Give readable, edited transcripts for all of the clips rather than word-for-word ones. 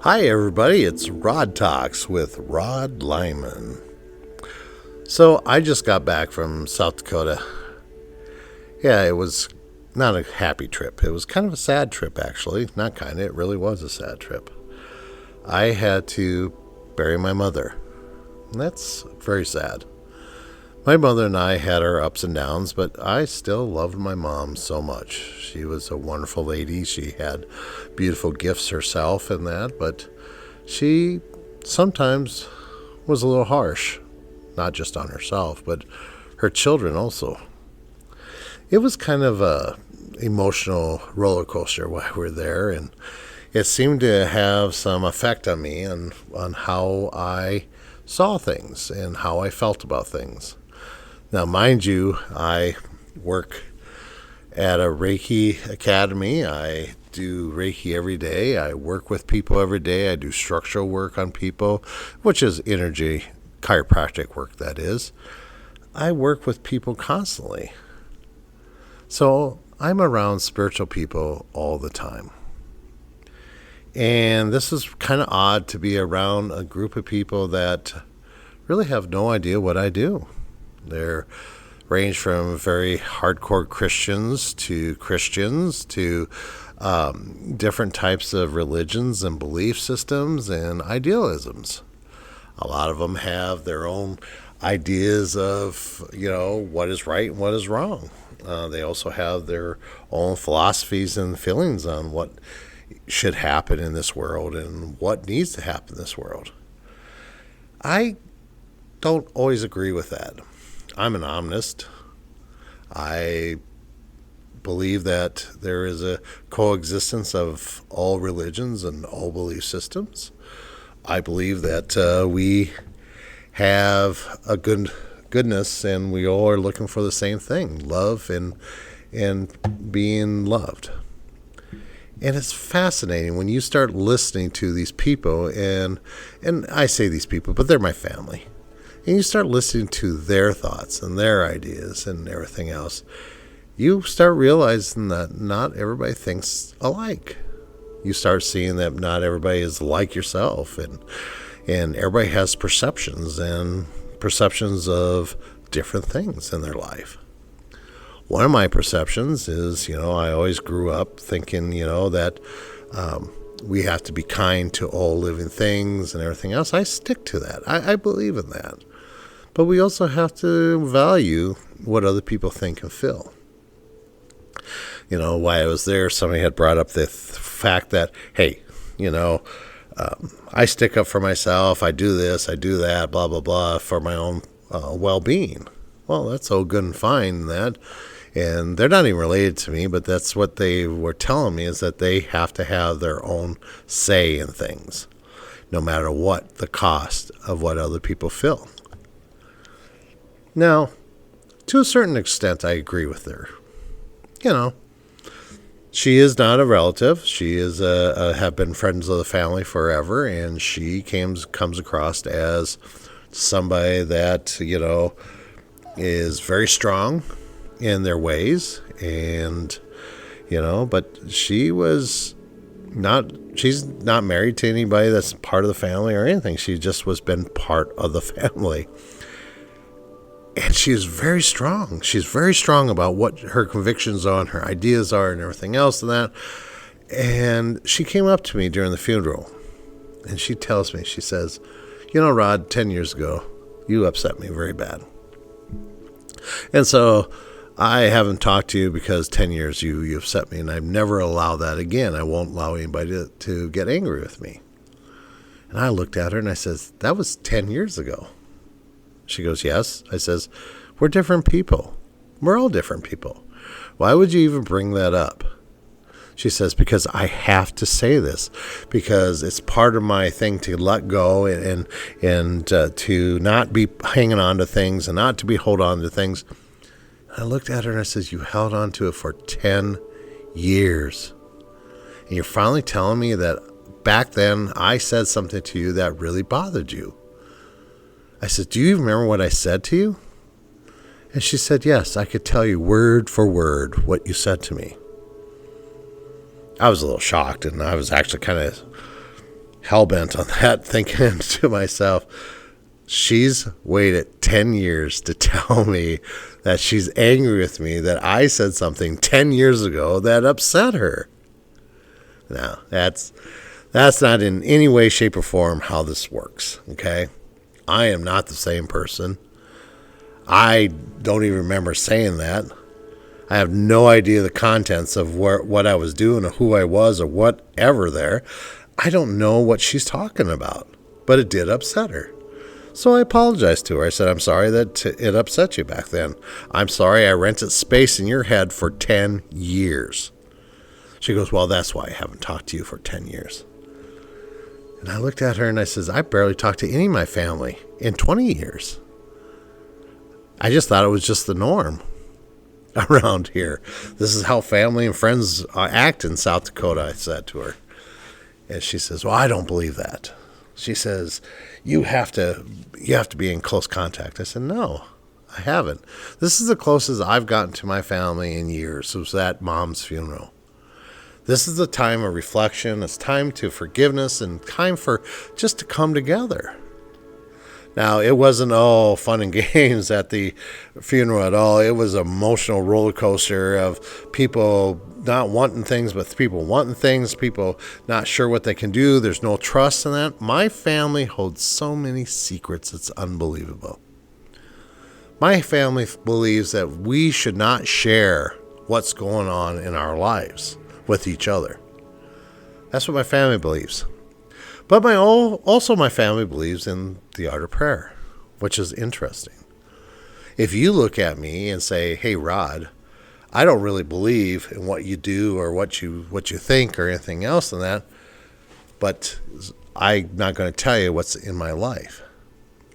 Hi, everybody. It's Rod Talks with Rod Lyman. So, I just got back from South Dakota. Yeah, it was not a happy trip. It was kind of a sad trip, actually. Not kind of, it really was a sad trip. I had to bury my mother. And that's very sad. My mother and I had our ups and downs, but I still loved my mom so much. She was a wonderful lady. She had beautiful gifts herself and that, but she sometimes was a little harsh, not just on herself, but her children also. It was kind of a emotional roller coaster while we were there, and it seemed to have some effect on me on how I saw things and how I felt about things. Now, mind you, I work at a Reiki academy. I do Reiki every day. I work with people every day. I do structural work on people, which is energy chiropractic work, that is. I work with people constantly. So I'm around spiritual people all the time. And this is kind of odd to be around a group of people that really have no idea what I do. They're range from very hardcore Christians to different types of religions and belief systems and idealisms. A lot of them have their own ideas of, what is right and what is wrong. They also have their own philosophies and feelings on what should happen in this world and what needs to happen in this world. I don't always agree with that. I'm an omnist. I believe that there is a coexistence of all religions and all belief systems. I believe that we have a goodness, and we all are looking for the same thing: love and being loved. And it's fascinating when you start listening to these people, and I say these people, but they're my family. And you start listening to their thoughts and their ideas and everything else, you start realizing that not everybody thinks alike. You start seeing that not everybody is like yourself, and everybody has perceptions of different things in their life. One of my perceptions is, I always grew up thinking, that we have to be kind to all living things and everything else. I stick to that. I believe in that. But we also have to value what other people think and feel. While I was there, somebody had brought up the fact that, hey, I stick up for myself, I do this, I do that, blah, blah, blah, for my own well-being. Well, that's all good and fine, that. And they're not even related to me, but that's what they were telling me, is that they have to have their own say in things, no matter what the cost of what other people feel. Now, to a certain extent, I agree with her. She is not a relative. She is have been friends of the family forever, and she comes across as somebody that, is very strong in their ways, and, but she's not married to anybody that's part of the family or anything. She just was been part of the family. And she is very strong. She's very strong about what her convictions are and her ideas are and everything else and that. And she came up to me during the funeral, and she tells me, she says, Rod, 10 years ago, you upset me very bad. And so I haven't talked to you because 10 years you upset me, and I've never allowed that again. I won't allow anybody to get angry with me. And I looked at her and I says, that was 10 years ago. She goes, yes. I says, we're different people. We're all different people. Why would you even bring that up? She says, because I have to say this, because it's part of my thing to let go and to not be hanging on to things and not to be hold on to things. And I looked at her and I says, you held on to it for 10 years. And you're finally telling me that back then I said something to you that really bothered you. I said, do you even remember what I said to you? And she said, yes, I could tell you word for word what you said to me. I was a little shocked, and I was actually kind of hell-bent on that, thinking to myself, she's waited 10 years to tell me that she's angry with me, that I said something 10 years ago that upset her. No, that's not in any way, shape, or form how this works, okay? I am not the same person. I don't even remember saying that. I have no idea the contents of what I was doing or who I was or whatever there. I don't know what she's talking about, but it did upset her. So I apologized to her. I said, I'm sorry that it upset you back then. I'm sorry I rented space in your head for 10 years. She goes, well, that's why I haven't talked to you for 10 years. And I looked at her and I says, I barely talked to any of my family in 20 years. I just thought it was just the norm around here. This is how family and friends act in South Dakota, I said to her. And she says, well, I don't believe that. She says, you have to be in close contact. I said, no, I haven't. This is the closest I've gotten to my family in years. It was at Mom's funeral. This is the time of reflection. It's time to forgiveness and time for just to come together. Now, it wasn't all fun and games at the funeral at all. It was an emotional roller coaster of people not wanting things, but people wanting things, people not sure what they can do. There's no trust in that. My family holds so many secrets, it's unbelievable. My family believes that we should not share what's going on in our lives with each other. That's what my family believes. But also my family believes in the art of prayer, which is interesting. If you look at me and say, hey, Rod, I don't really believe in what you do or what you think or anything else than that, but I'm not going to tell you what's in my life.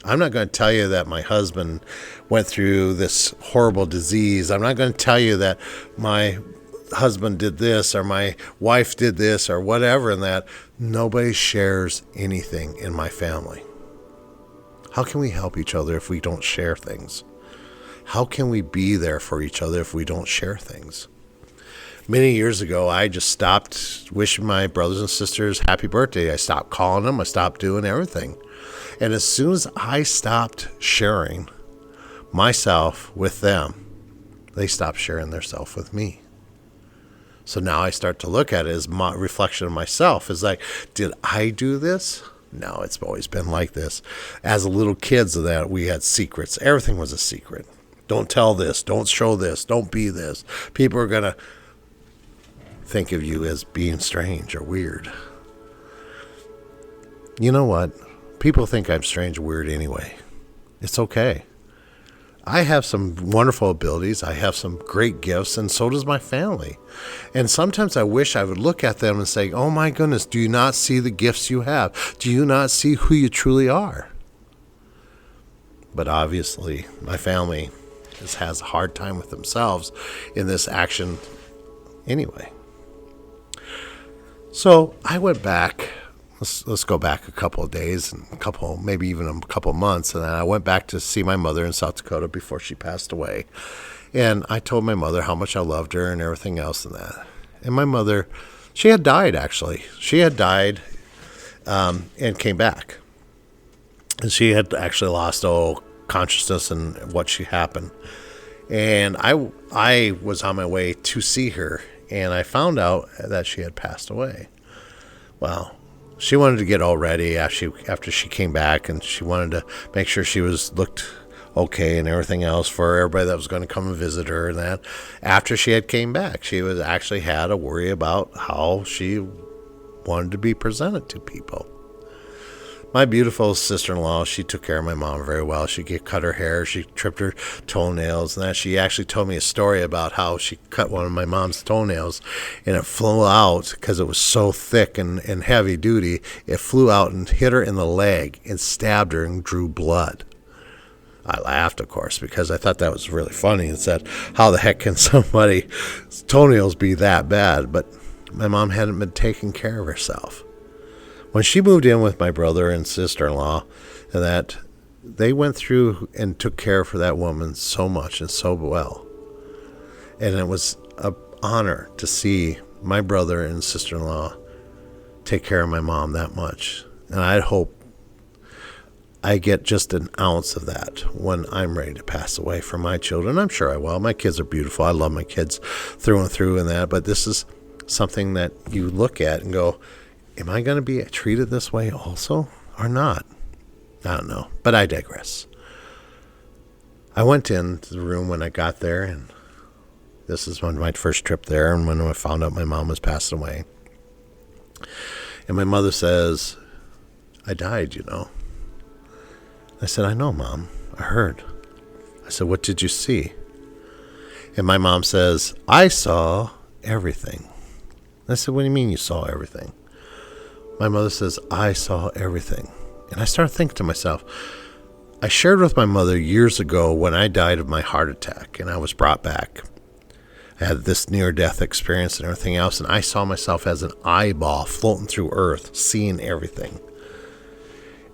I'm not going to tell you that my husband went through this horrible disease. I'm not going to tell you that my husband did this or my wife did this or whatever, and that nobody shares anything in my family. How can we help each other if we don't share things? How can we be there for each other if we don't share things? Many years ago, I just stopped wishing my brothers and sisters happy birthday. I stopped calling them. I stopped doing everything. And as soon as I stopped sharing myself with them, they stopped sharing their self with me. So now I start to look at it as my reflection of myself. It's like, did I do this? No, it's always been like this. As little kids of that, we had secrets. Everything was a secret. Don't tell this. Don't show this. Don't be this. People are going to think of you as being strange or weird. You know what? People think I'm strange or weird anyway. It's okay. I have some wonderful abilities. I have some great gifts, and so does my family. And sometimes I wish I would look at them and say, oh my goodness, do you not see the gifts you have? Do you not see who you truly are? But obviously, my family has a hard time with themselves in this action anyway. So I went back. Let's go back a couple of days and maybe even a couple of months. And then I went back to see my mother in South Dakota before she passed away. And I told my mother how much I loved her and everything else and that. And my mother, she had died actually. She had died and came back. And she had actually lost consciousness and what she happened. And I was on my way to see her, and I found out that she had passed away. Well, she wanted to get all ready after she came back, and she wanted to make sure she looked okay and everything else for everybody that was going to come and visit her. And that after she had came back, she was actually had a worry about how she wanted to be presented to people. My beautiful sister-in-law, she took care of my mom very well. She cut her hair, she trimmed her toenails, and that she actually told me a story about how she cut one of my mom's toenails, and it flew out because it was so thick and heavy duty. It flew out and hit her in the leg and stabbed her and drew blood. I laughed, of course, because I thought that was really funny and said, how the heck can somebody's toenails be that bad? But my mom hadn't been taking care of herself. When she moved in with my brother and sister-in-law, and that they went through and took care for that woman so much and so well. And it was an honor to see my brother and sister-in-law take care of my mom that much. And I hope I get just an ounce of that when I'm ready to pass away from my children. I'm sure I will. My kids are beautiful. I love my kids through and through and that. But this is something that you look at and go, am I going to be treated this way also or not? I don't know. But I digress. I went into the room when I got there, and this is my first trip there, and when I found out my mom was passing away. And my mother says, I died, you know. I said, I know, Mom. I heard. I said, what did you see? And my mom says, I saw everything. I said, what do you mean you saw everything? My mother says, I saw everything. And I started thinking to myself, I shared with my mother years ago when I died of my heart attack and I was brought back. I had this near-death experience and everything else, and I saw myself as an eyeball floating through Earth, seeing everything.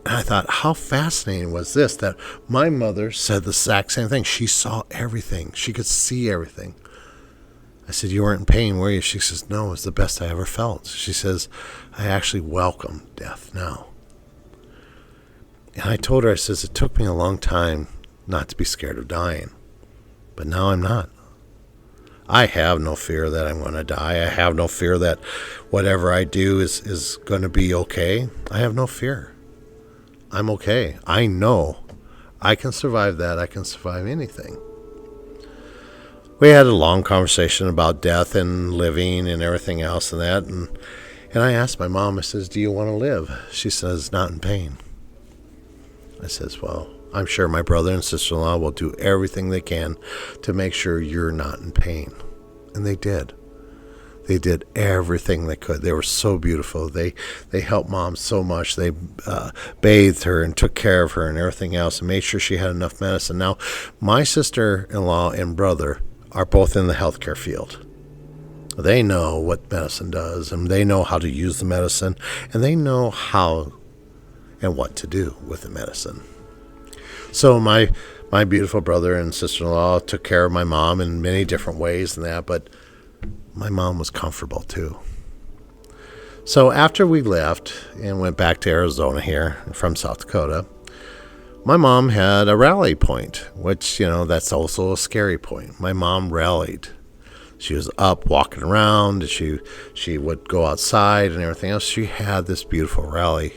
And I thought, how fascinating was this, that my mother said the exact same thing. She saw everything. She could see everything. I said, you weren't in pain, were you? She says, no, it was the best I ever felt. She says, I actually welcome death now. And I told her, I says, it took me a long time not to be scared of dying. But now I'm not. I have no fear that I'm going to die. I have no fear that whatever I do is going to be okay. I have no fear. I'm okay. I know I can survive that. I can survive anything. We had a long conversation about death and living and everything else and that. And I asked my mom, I says, do you want to live? She says, not in pain. I says, well, I'm sure my brother and sister-in-law will do everything they can to make sure you're not in pain. And they did. They did everything they could. They were so beautiful. They helped Mom so much. They bathed her and took care of her and everything else and made sure she had enough medicine. Now, my sister-in-law and brother are both in the healthcare field. They know what medicine does, and they know how to use the medicine, and they know how and what to do with the medicine. So my beautiful brother and sister-in-law took care of my mom in many different ways and that, but my mom was comfortable too. So after we left and went back to Arizona here from South Dakota, my mom had a rally point, which, that's also a scary point. My mom rallied. She was up walking around. She would go outside and everything else. She had this beautiful rally.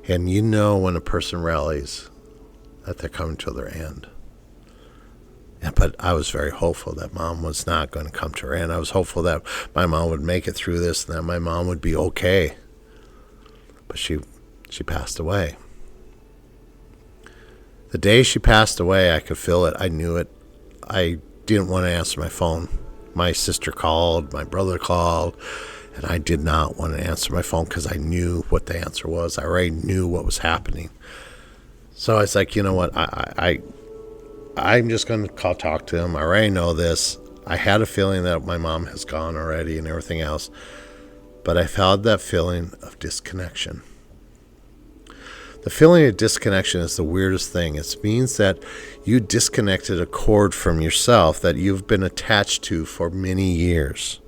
And when a person rallies, that they're coming to their end. But I was very hopeful that Mom was not going to come to her end. I was hopeful that my mom would make it through this and that my mom would be okay. But she passed away. The day she passed away, I could feel it. I knew it. I didn't want to answer my phone. My sister called, my brother called, and I did not want to answer my phone because I knew what the answer was. I already knew what was happening. So I was like, you know what, I'm just going to talk to him. I already know this. I had a feeling that my mom has gone already and everything else. But I felt that feeling of disconnection. The feeling of disconnection is the weirdest thing. It means that you disconnected a cord from yourself that you've been attached to for many years.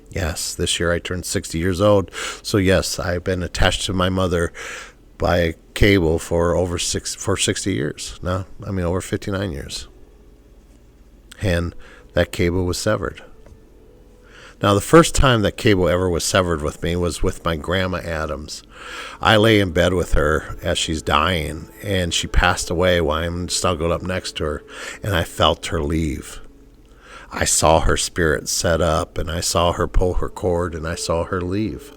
Yes, this year I turned 60 years old. So yes, I've been attached to my mother by a cable for over 60 years. No, over 59 years. And that cable was severed. Now, the first time that cable ever was severed with me was with my Grandma Adams. I lay in bed with her as she's dying, and she passed away while I'm snuggled up next to her, and I felt her leave. I saw her spirit set up, and I saw her pull her cord, and I saw her leave.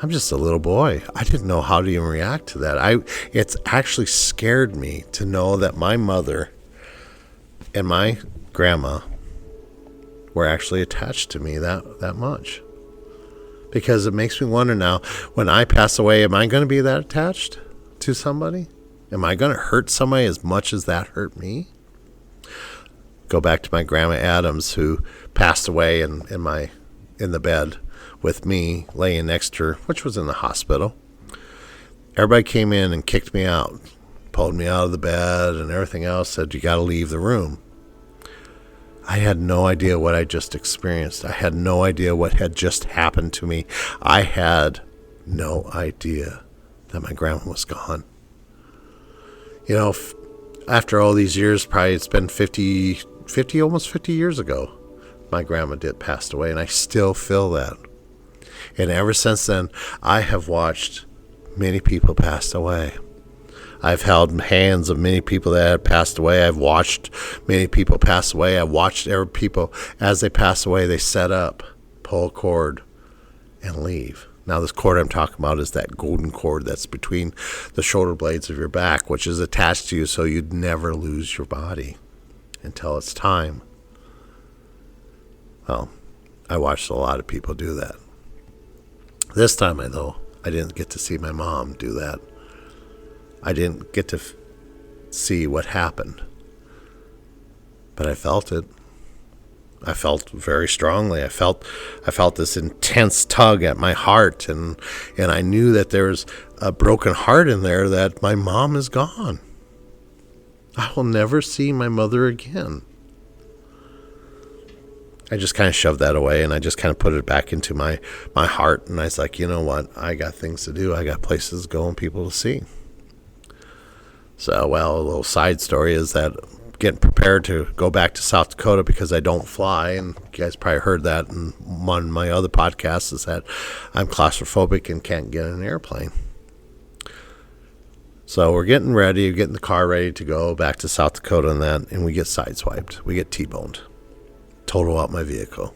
I'm just a little boy. I didn't know how to even react to that. It's actually scared me to know that my mother and my grandma were actually attached to me that much. Because it makes me wonder now, when I pass away, am I going to be that attached to somebody? Am I going to hurt somebody as much as that hurt me? Go back to my Grandma Adams, who passed away in the bed with me laying next to her, which was in the hospital. Everybody came in and kicked me out, pulled me out of the bed and everything else, said, you got to leave the room. I had no idea what I just experienced. I had no idea what had just happened to me. I had no idea that my grandma was gone. After all these years, probably it's been 50, almost 50 years ago, my grandma passed away, and I still feel that. And ever since then, I have watched many people pass away. I've held hands of many people that have passed away. I've watched many people pass away. I've watched every people, as they pass away, they set up, pull a cord, and leave. Now, this cord I'm talking about is that golden cord that's between the shoulder blades of your back, which is attached to you so you'd never lose your body until it's time. Well, I watched a lot of people do that. This time, I didn't get to see my mom do that. I didn't get to see what happened. But I felt it. I felt very strongly. I felt this intense tug at my heart, and I knew that there was a broken heart in there, that my mom is gone. I will never see my mother again. I just kind of shoved that away, and I just kind of put it back into my heart, and I was like, you know what? I got things to do. I got places to go and people to see. So, well, a little side story is that getting prepared to go back to South Dakota because I don't fly, and you guys probably heard that in one of my other podcasts, is that I'm claustrophobic and can't get in an airplane. So we're getting ready, getting the car ready to go back to South Dakota and we get sideswiped. We get T-boned. Total out my vehicle.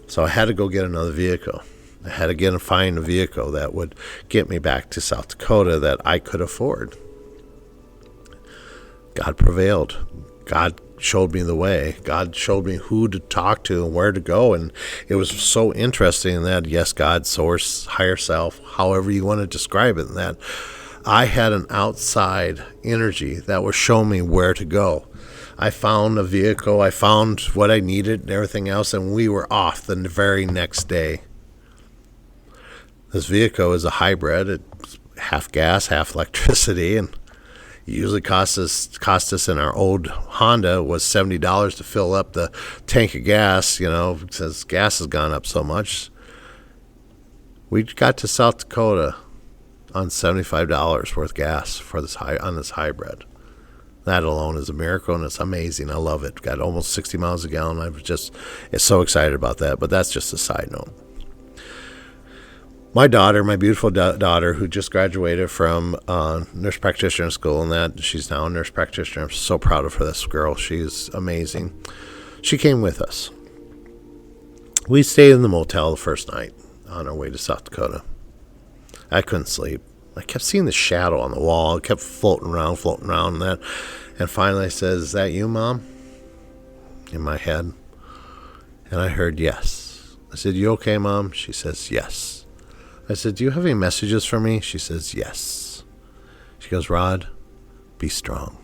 So I had to go get another vehicle. I had to get and find a vehicle that would get me back to South Dakota that I could afford. God prevailed. God showed me the way. God showed me who to talk to and where to go. And it was so interesting that, yes, God, source, higher self, however you want to describe it, that I had an outside energy that was showing me where to go. I found a vehicle. I found what I needed and everything else, and we were off the very next day. This vehicle is a hybrid. It's half gas, half electricity, and usually cost us in our old Honda was $70 to fill up the tank of gas, since gas has gone up so much. We got to South Dakota on $75 worth of gas for this on this hybrid. That alone is a miracle, and it's amazing. I love it. Got almost 60 miles a gallon. It's so excited about that, but that's just a side note. My daughter, my beautiful daughter, who just graduated from nurse practitioner school, and that she's now a nurse practitioner. I'm so proud of her, this girl. She's amazing. She came with us. We stayed in the motel the first night on our way to South Dakota. I couldn't sleep. I kept seeing the shadow on the wall. It kept floating around and that. And finally I said, "Is that you, Mom?" In my head. And I heard yes. I said, "You okay, Mom?" She says, "Yes." I said, "Do you have any messages for me?" She says, "Yes." She goes, "Rod, be strong."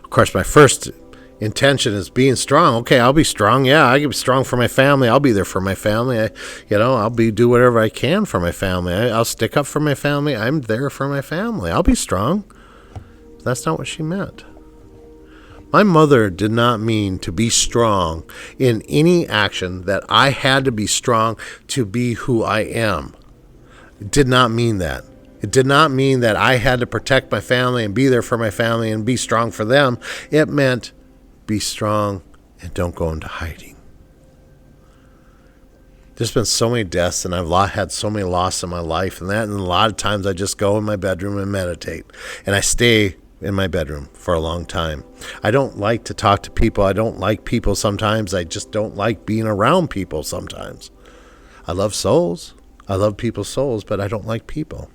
Of course, my first intention is being strong. Okay, I'll be strong. Yeah, I can be strong for my family. I'll be there for my family. I'll do whatever I can for my family. I'll stick up for my family. I'm there for my family. I'll be strong. That's not what she meant. My mother did not mean to be strong in any action that I had to be strong to be who I am. It did not mean that. It did not mean that I had to protect my family and be there for my family and be strong for them. It meant be strong and don't go into hiding. There's been so many deaths, and I've had so many losses in my life, and a lot of times I just go in my bedroom and meditate, and I stay in my bedroom for a long time. I don't like to talk to people. I don't like people sometimes. I just don't like being around people sometimes. I love souls. I love people's souls, but I don't like people.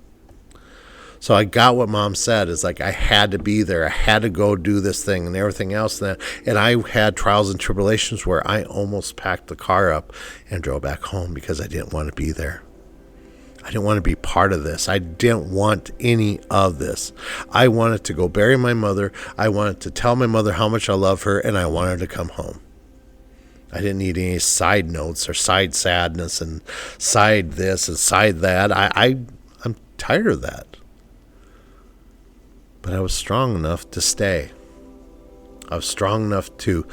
So I got what Mom said. It's like I had to be there. I had to go do this thing and everything else. And I had trials and tribulations where I almost packed the car up and drove back home because I didn't want to be there. I didn't want to be part of this. I didn't want any of this. I wanted to go bury my mother. I wanted to tell my mother how much I love her, and I wanted to come home. I didn't need any side notes or side sadness and side this and side that. I'm tired of that. But I was strong enough to stay. I was strong enough to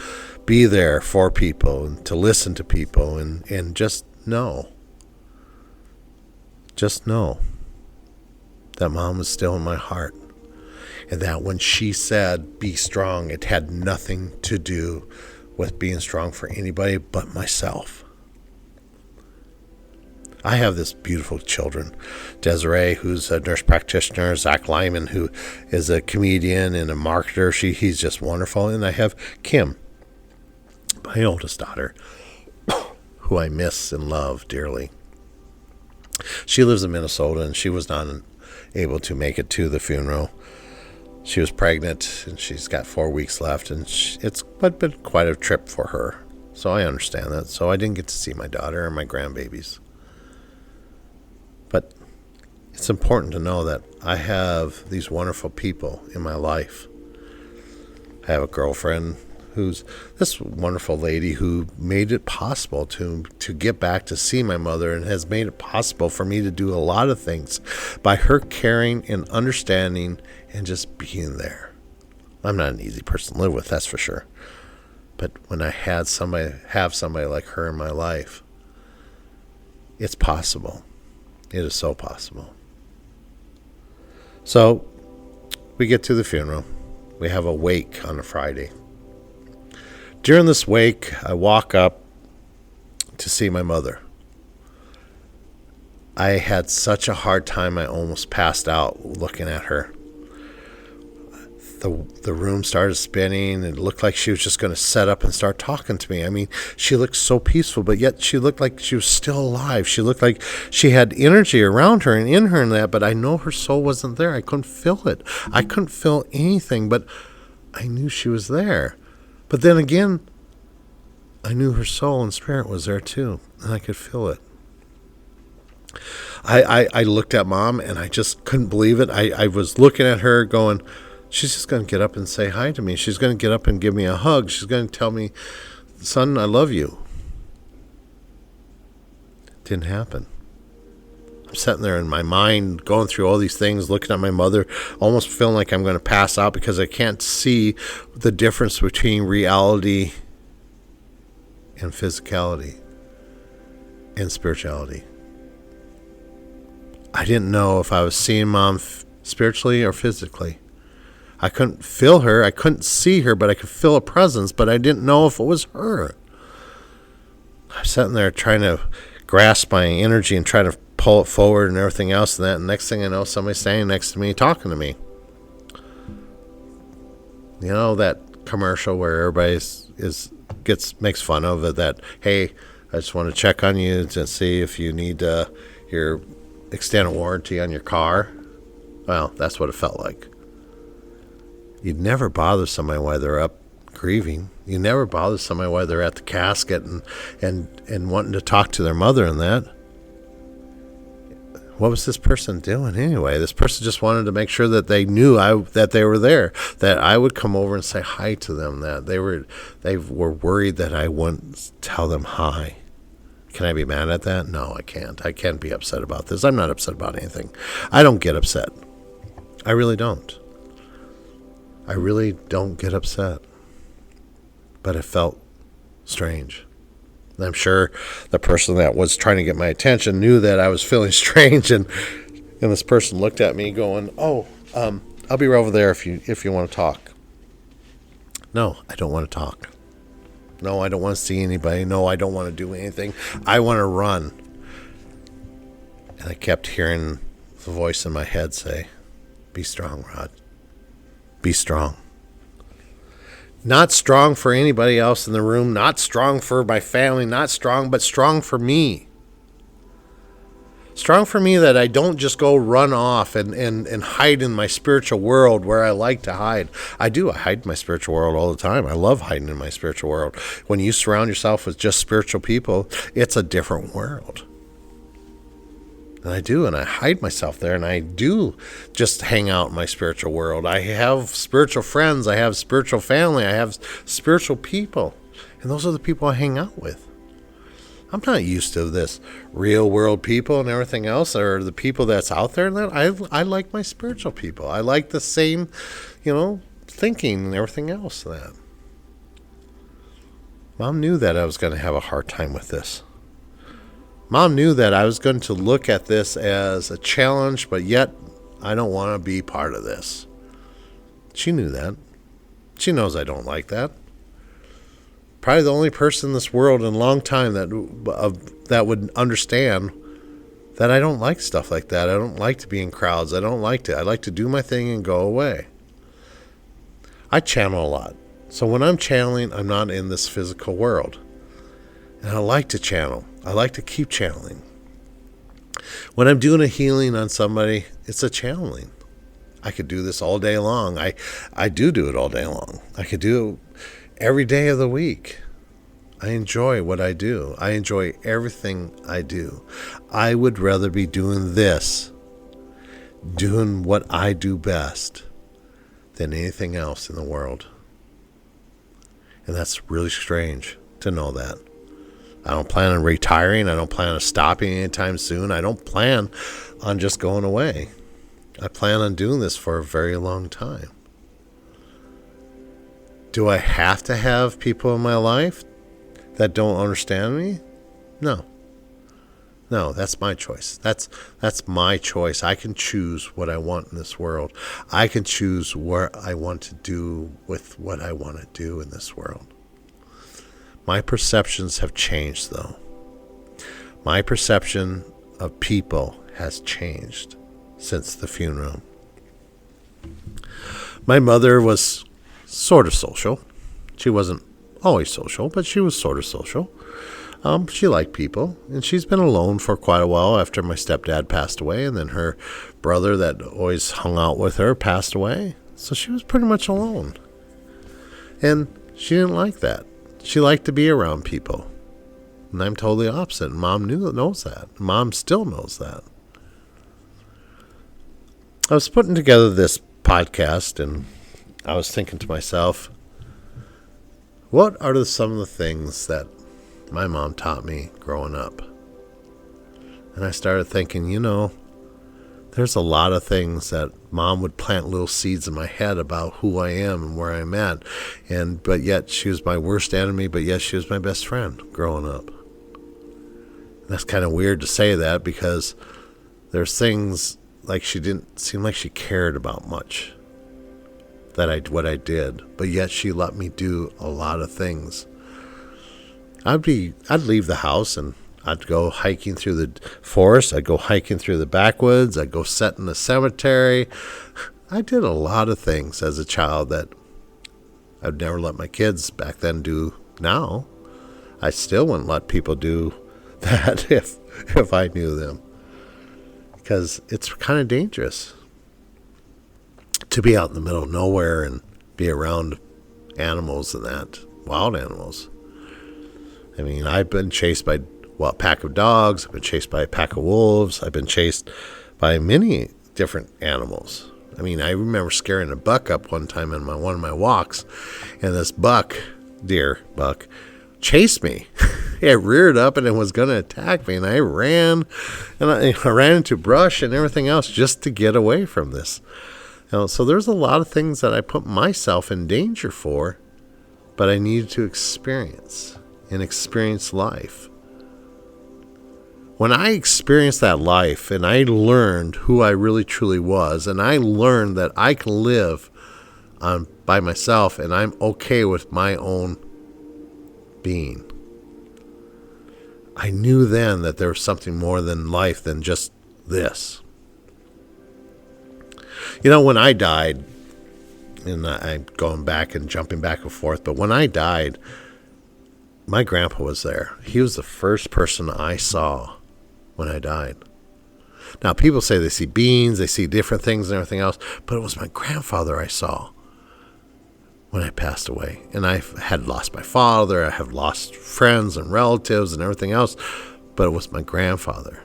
be there for people and to listen to people and just know. just know that Mom was still in my heart. And that when she said, be strong, it had nothing to do with being strong for anybody but myself. I have this beautiful children. Desiree, who's a nurse practitioner. Zach Lyman, who is a comedian and a marketer. He's just wonderful. And I have Kim, my oldest daughter, who I miss and love dearly. She lives in Minnesota, and she was not able to make it to the funeral. She was pregnant, and she's got 4 weeks left, and it's been quite a trip for her. So I understand that. So I didn't get to see my daughter and my grandbabies. But it's important to know that I have these wonderful people in my life. I have a girlfriend who's this wonderful lady who made it possible to get back to see my mother, and has made it possible for me to do a lot of things by her caring and understanding and just being there. I'm not an easy person to live with, that's for sure. But when I have somebody like her in my life, it's possible. It is so possible. So we get to the funeral. We have a wake on a Friday. During this wake, I walk up to see my mother. I had such a hard time, I almost passed out looking at her. The room started spinning. It looked like she was just going to set up and start talking to me. I mean, she looked so peaceful, but yet she looked like she was still alive. She looked like she had energy around her and in her and that, but I know her soul wasn't there. I couldn't feel it. I couldn't feel anything, but I knew she was there. But then again, I knew her soul and spirit was there too, and I could feel it. I looked at Mom, and I just couldn't believe it. I was looking at her going, she's just going to get up and say hi to me. She's going to get up and give me a hug. She's going to tell me, son, I love you. It didn't happen. I'm sitting there in my mind going through all these things, looking at my mother, almost feeling like I'm going to pass out because I can't see the difference between reality and physicality and spirituality. I didn't know if I was seeing Mom spiritually or physically. I couldn't feel her. I couldn't see her, but I could feel a presence, but I didn't know if it was her. I was sitting there trying to grasp my energy and try to pull it forward and everything else. And that next thing I know, somebody's standing next to me talking to me. You know, that commercial where everybody makes fun of it, that, hey, I just want to check on you to see if you need your extended warranty on your car. Well, that's what it felt like. You'd never bother somebody while they're up grieving. You never bother somebody while they're at the casket and wanting to talk to their mother and that. What was this person doing anyway? This person just wanted to make sure that they knew that they were there, that I would come over and say hi to them, that they were worried that I wouldn't tell them hi. Can I be mad at that? No, I can't. I can't be upset about this. I'm not upset about anything. I don't get upset. I really don't. I really don't get upset. But it felt strange. And I'm sure the person that was trying to get my attention knew that I was feeling strange, and this person looked at me going, "Oh, I'll be right over there if you want to talk." No, I don't want to talk. No, I don't want to see anybody. No, I don't want to do anything. I want to run. And I kept hearing the voice in my head say, "Be strong, Rod. Be strong." Not strong for anybody else in the room, not strong for my family, not strong, but strong for me. Strong for me that I don't just go run off and hide in my spiritual world where I like to hide. I do. I hide in my spiritual world all the time. I love hiding in my spiritual world. When you surround yourself with just spiritual people, it's a different world. And I do, and I hide myself there, and I do just hang out in my spiritual world. I have spiritual friends, I have spiritual family, I have spiritual people, and those are the people I hang out with. I'm not used to this real world people and everything else, or the people that's out there. I like my spiritual people. I like the same, thinking and everything else. That Mom knew that I was going to have a hard time with this. Mom knew that I was going to look at this as a challenge, but yet I don't want to be part of this. She knew that. She knows I don't like that. Probably the only person in this world in a long time that would understand that I don't like stuff like that. I don't like to be in crowds. I like to do my thing and go away. I channel a lot. So when I'm channeling, I'm not in this physical world. And I like to channel. I like to keep channeling. When I'm doing a healing on somebody, it's a channeling. I could do this all day long. I do it all day long. I could do it every day of the week. I enjoy what I do. I enjoy everything I do. I would rather be doing this, doing what I do best, than anything else in the world. And that's really strange to know that. I don't plan on retiring. I don't plan on stopping anytime soon. I don't plan on just going away. I plan on doing this for a very long time. Do I have to have people in my life that don't understand me? No. No, that's my choice. That's my choice. I can choose what I want in this world. I can choose what I want to do with what I want to do in this world. My perceptions have changed, though. My perception of people has changed since the funeral. My mother was sort of social. She wasn't always social, but she was sort of social. She liked people, and she's been alone for quite a while after my stepdad passed away, and then her brother that always hung out with her passed away. So she was pretty much alone. And she didn't like that. She liked to be around people. And I'm totally opposite. Mom knows that. Mom still knows that. I was putting together this podcast, and I was thinking to myself, what are some of the things that my mom taught me growing up? And I started thinking, there's a lot of things that Mom would plant little seeds in my head about who I am and where I'm at. But yet she was my worst enemy, but yet she was my best friend growing up. And that's kind of weird to say that, because there's things like she didn't seem like she cared about much what I did, but yet she let me do a lot of things. I'd leave the house and I'd go hiking through the forest. I'd go hiking through the backwoods. I'd go sit in the cemetery. I did a lot of things as a child that I'd never let my kids back then do now. I still wouldn't let people do that if I knew them, because it's kind of dangerous to be out in the middle of nowhere and be around animals and that, wild animals. I mean, I've been chased by a pack of dogs. I've been chased by a pack of wolves. I've been chased by many different animals. I mean, I remember scaring a buck up one time in one of my walks, and this deer buck, chased me. It reared up and it was going to attack me, and I ran, and I ran into brush and everything else just to get away from this. So there's a lot of things that I put myself in danger for, but I needed to experience life. When I experienced that life and I learned who I really truly was, and I learned that I can live by myself and I'm okay with my own being, I knew then that there was something more than life than just this. When I died, and I'm going back and jumping back and forth, but when I died, my grandpa was there. He was the first person I saw when I died. Now, people say they see beings, they see different things and everything else, but it was my grandfather I saw when I passed away. And I had lost my father, I have lost friends and relatives and everything else, but it was my grandfather.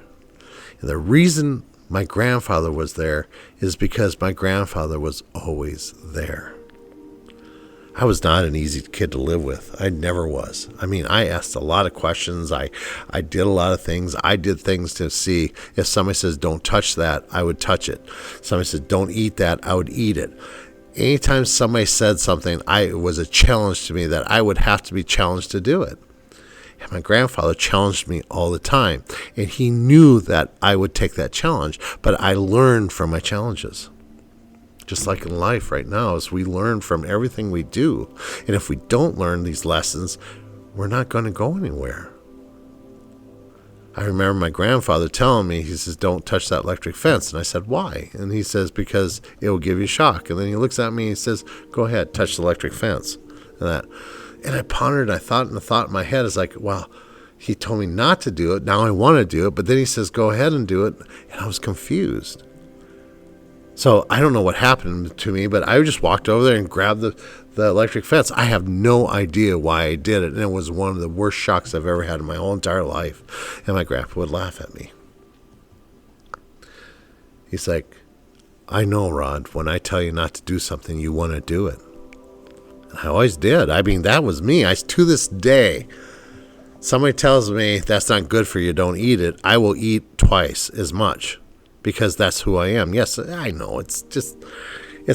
And the reason my grandfather was there is because my grandfather was always there. I was not an easy kid to live with. I never was. I mean, I asked a lot of questions. I did a lot of things. I did things to see if somebody says, don't touch that, I would touch it. Somebody said, don't eat that, I would eat it. Anytime somebody said something, it was a challenge to me that I would have to be challenged to do it. And my grandfather challenged me all the time. And he knew that I would take that challenge, but I learned from my challenges. Just like in life right now, as we learn from everything we do. And if we don't learn these lessons, we're not going to go anywhere. I remember my grandfather telling me, he says, don't touch that electric fence. And I said, why? And he says, because it will give you a shock. And then he looks at me and he says, go ahead, touch the electric fence. And I pondered, I thought, and the thought in my head is like, well, he told me not to do it. Now I want to do it. But then he says, go ahead and do it. And I was confused. So I don't know what happened to me, but I just walked over there and grabbed the electric fence. I have no idea why I did it. And it was one of the worst shocks I've ever had in my whole entire life. And my grandpa would laugh at me. He's like, I know, Rod, when I tell you not to do something, you want to do it. And I always did. I mean, that was me. To this day, somebody tells me that's not good for you, don't eat it. I will eat twice as much. Because that's who I am. Yes, I know. It's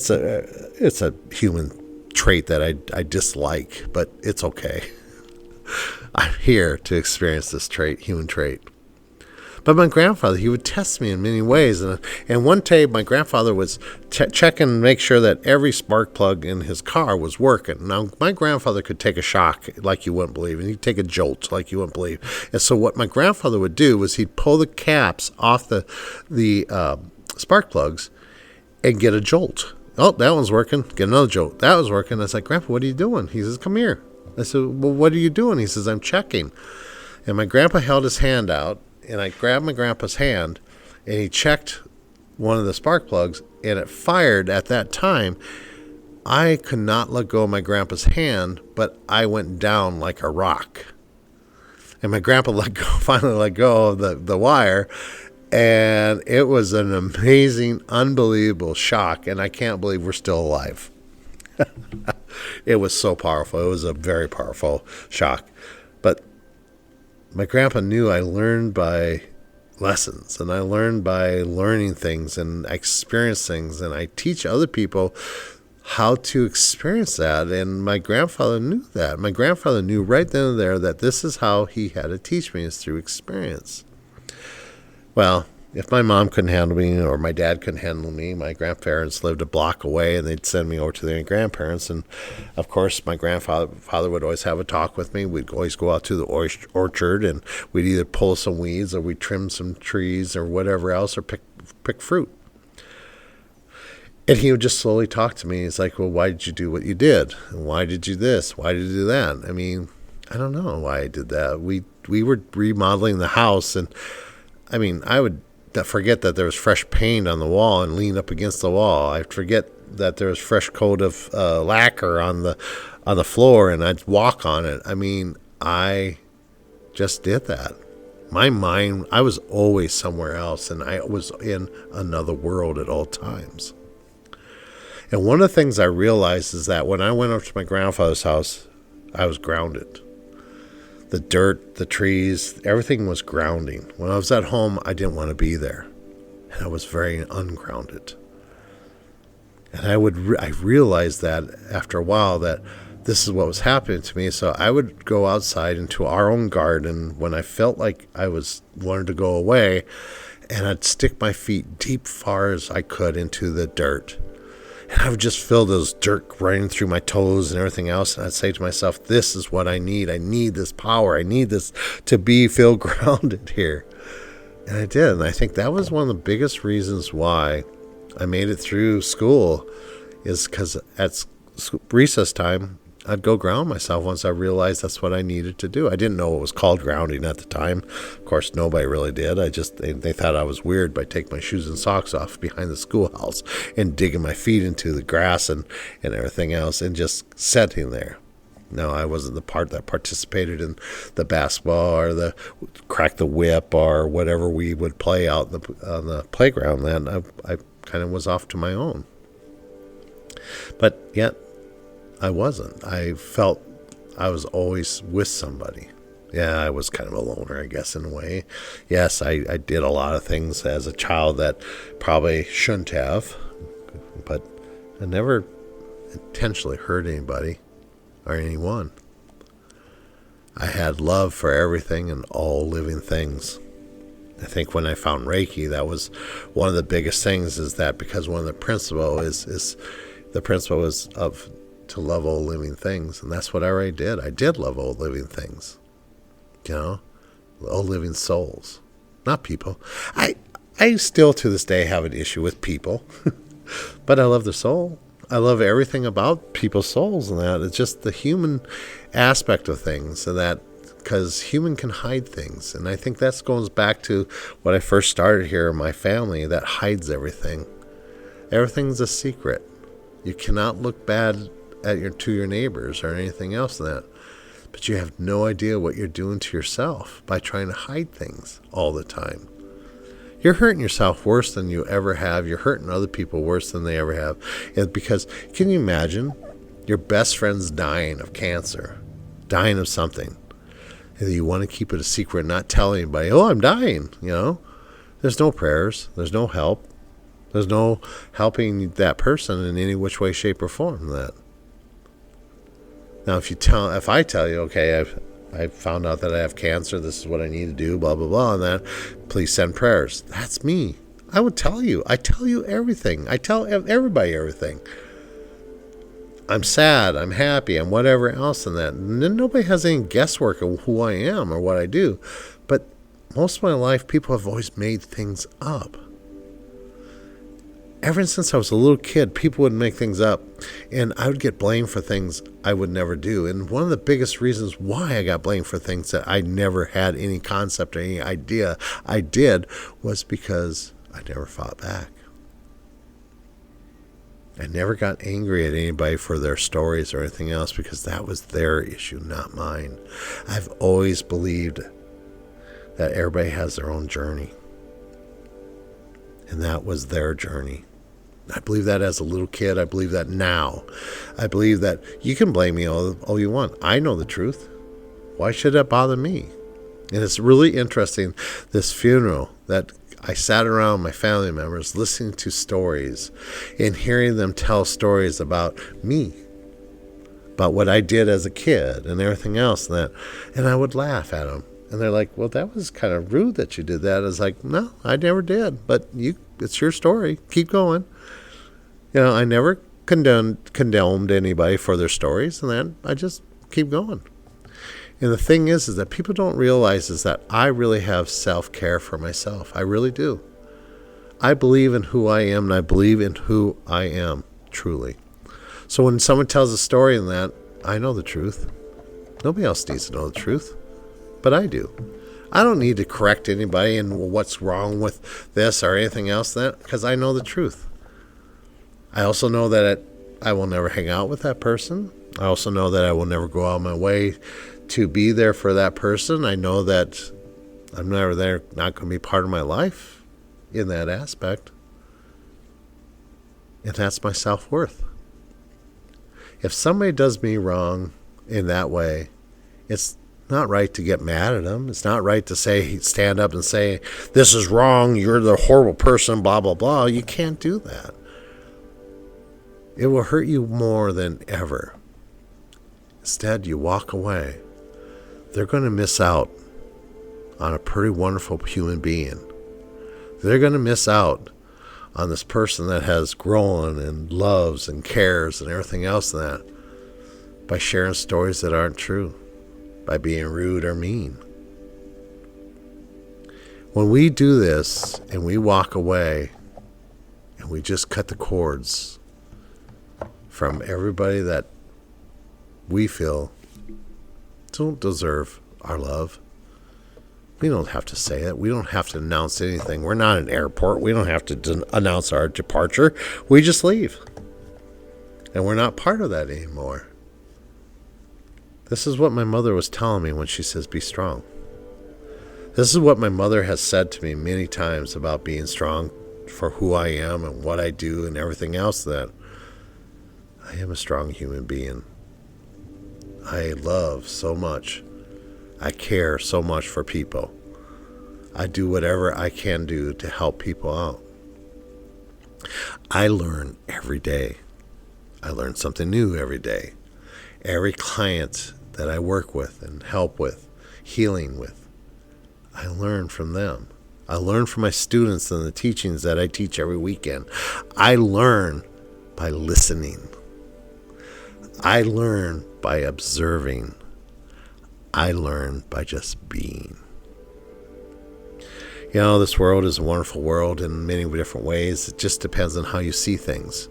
a human trait that I dislike, but it's okay. I'm here to experience this human trait. But my grandfather, he would test me in many ways. And one day, my grandfather was checking and make sure that every spark plug in his car was working. Now, my grandfather could take a shock like you wouldn't believe, and he'd take a jolt like you wouldn't believe. And so what my grandfather would do was he'd pull the caps off the spark plugs and get a jolt. Oh, that one's working. Get another jolt. That was working. I was like, Grandpa, what are you doing? He says, come here. I said, well, what are you doing? He says, I'm checking. And my grandpa held his hand out. And I grabbed my grandpa's hand, and he checked one of the spark plugs, and it fired at that time. I could not let go of my grandpa's hand, but I went down like a rock. And my grandpa finally let go of the wire, and it was an amazing, unbelievable shock, and I can't believe we're still alive. It was so powerful. It was a very powerful shock. But my grandpa knew I learned by lessons, and I learned by learning things and experience things, and I teach other people how to experience that. And my grandfather knew that. My grandfather knew right then and there that this is how he had to teach me, is through experience. Well, if my mom couldn't handle me or my dad couldn't handle me, my grandparents lived a block away, and they'd send me over to their grandparents. And, of course, my grandfather would always have a talk with me. We'd always go out to the orchard, and we'd either pull some weeds or we'd trim some trees or whatever else, or pick fruit. And he would just slowly talk to me. He's like, well, why did you do what you did? And why did you this? Why did you do that? I mean, I don't know why I did that. We were remodeling the house, and, I mean, I would forget that there was fresh paint on the wall and lean up against the wall. I'd forget that there was fresh coat of lacquer on the floor, and I'd walk on it. I mean, I just did that. My mind, I was always somewhere else, and I was in another world at all times. And one of the things I realized is that when I went up to my grandfather's house, I was grounded. The dirt, the trees, everything was grounding. When I was at home, I didn't want to be there. And I was very ungrounded. And I realized that after a while that this is what was happening to me. So I would go outside into our own garden when I felt like I wanted to go away, and I'd stick my feet deep far as I could into the dirt. And I would just feel those dirt running through my toes and everything else. And I'd say to myself, this is what I need. I need this power. I need this to feel grounded here. And I did. And I think that was one of the biggest reasons why I made it through school, is because at recess time, I'd go ground myself once I realized that's what I needed to do. I didn't know it was called grounding at the time. Of course, nobody really did. They thought I was weird by taking my shoes and socks off behind the schoolhouse and digging my feet into the grass and everything else and just sitting there. No, I wasn't the part that participated in the basketball or the crack the whip or whatever we would play out on the playground then. I kind of was off to my own. But yet, I wasn't. I felt I was always with somebody. Yeah, I was kind of a loner, I guess, in a way. Yes, I did a lot of things as a child that probably shouldn't have, but I never intentionally hurt anybody or anyone. I had love for everything and all living things. I think when I found Reiki, that was one of the biggest things, is that because one of the principle is the principle is of to love all living things, and that's what I already did. I did love all living things, all living souls, not people. I still to this day have an issue with people, but I love the soul. I love everything about people's souls, and that it's just the human aspect of things, and that because human can hide things, and I think that goes back to what I first started here in my family, that hides everything. Everything's a secret. You cannot look bad to your neighbors or anything else than that, but you have no idea what you're doing to yourself by trying to hide things all the time. You're hurting yourself worse than you ever have. You're hurting other people worse than they ever have. And because, can you imagine your best friend's dying of cancer, dying of something, and you want to keep it a secret and not tell anybody, oh, I'm dying, There's no prayers. There's no help. There's no helping that person in any which way, shape, or form. That. Now, if I tell you, okay, I found out that I have cancer, this is what I need to do, blah, blah, blah, and that, please send prayers. That's me. I would tell you. I tell you everything. I tell everybody everything. I'm sad, I'm happy, and whatever else in that. And then nobody has any guesswork of who I am or what I do. But most of my life, people have always made things up. Ever since I was a little kid, people would make things up, and I would get blamed for things I would never do. And one of the biggest reasons why I got blamed for things that I never had any concept or any idea I did was because I never fought back. I never got angry at anybody for their stories or anything else, because that was their issue, not mine. I've always believed that everybody has their own journey, and that was their journey. I believe that as a little kid. I believe that now. I believe that you can blame me all you want. I know the truth. Why should that bother me? And it's really interesting, this funeral, that I sat around my family members listening to stories and hearing them tell stories about me, about what I did as a kid and everything else. And I would laugh at them. And they're like, well, that was kind of rude that you did that. I was like, no, I never did. But it's your story. Keep going. I never condemned anybody for their stories, and then I just keep going. And the thing is that people don't realize is that I really have self-care for myself. I really do. I believe in who I am, and I believe in who I am, truly. So when someone tells a story in that, I know the truth. Nobody else needs to know the truth, but I do. I don't need to correct anybody in what's wrong with this or anything else because I know the truth. I also know that I will never hang out with that person. I also know that I will never go out of my way to be there for that person. I know that I'm never there, not going to be part of my life in that aspect. And that's my self-worth. If somebody does me wrong in that way, it's not right to get mad at them. It's not right to stand up and say, this is wrong, you're the horrible person, blah, blah, blah. You can't do that. It will hurt you more than ever. Instead, you walk away. They're going to miss out on a pretty wonderful human being. They're going to miss out on this person that has grown and loves and cares and everything else that by sharing stories that aren't true, by being rude or mean. When we do this and we walk away and we just cut the cords from everybody that we feel don't deserve our love. We don't have to say it. We don't have to announce anything. We're not an airport. We don't have to announce our departure. We just leave. And we're not part of that anymore. This is what my mother was telling me when she says, be strong. This is what my mother has said to me many times about being strong for who I am and what I do and everything else, that I am a strong human being. I love so much. I care so much for people. I do whatever I can do to help people out. I learn every day. I learn something new every day. Every client that I work with and help with, healing with, I learn from them. I learn from my students and the teachings that I teach every weekend. I learn by listening. I learn by observing. I learn by just being. You know, this world is a wonderful world in many different ways. It just depends on how you see things.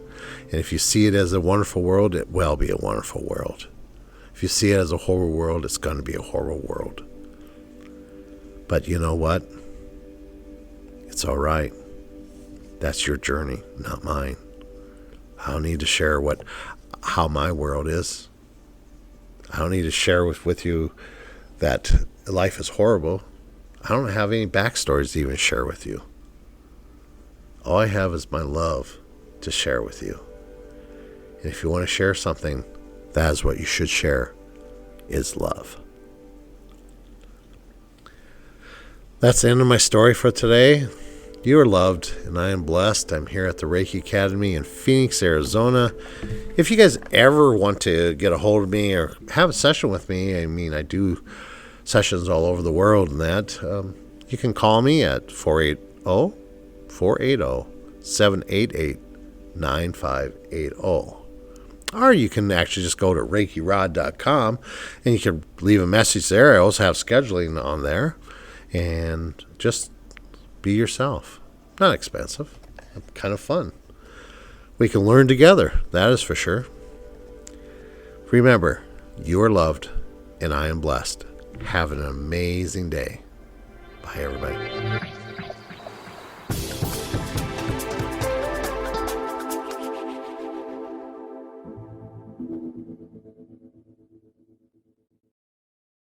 And if you see it as a wonderful world, it will be a wonderful world. If you see it as a horrible world, it's going to be a horrible world. But you know what? It's all right. That's your journey, not mine. I don't need to share how my world is. I don't need to share with you that life is horrible. I don't have any backstories to even share with you. All I have is my love to share with you. And if you want to share something, that is what you should share, is love. That's the end of my story for today. You are loved, and I am blessed. I'm here at the Reiki Academy in Phoenix, Arizona. If you guys ever want to get a hold of me or have a session with me, I mean, I do sessions all over the world and that, you can call me at 480-788-9580. Or you can actually just go to ReikiRod.com and you can leave a message there. I also have scheduling on there. And just be yourself. Not expensive. Kind of fun. We can learn together. That is for sure. Remember, you are loved and I am blessed. Have an amazing day. Bye, everybody.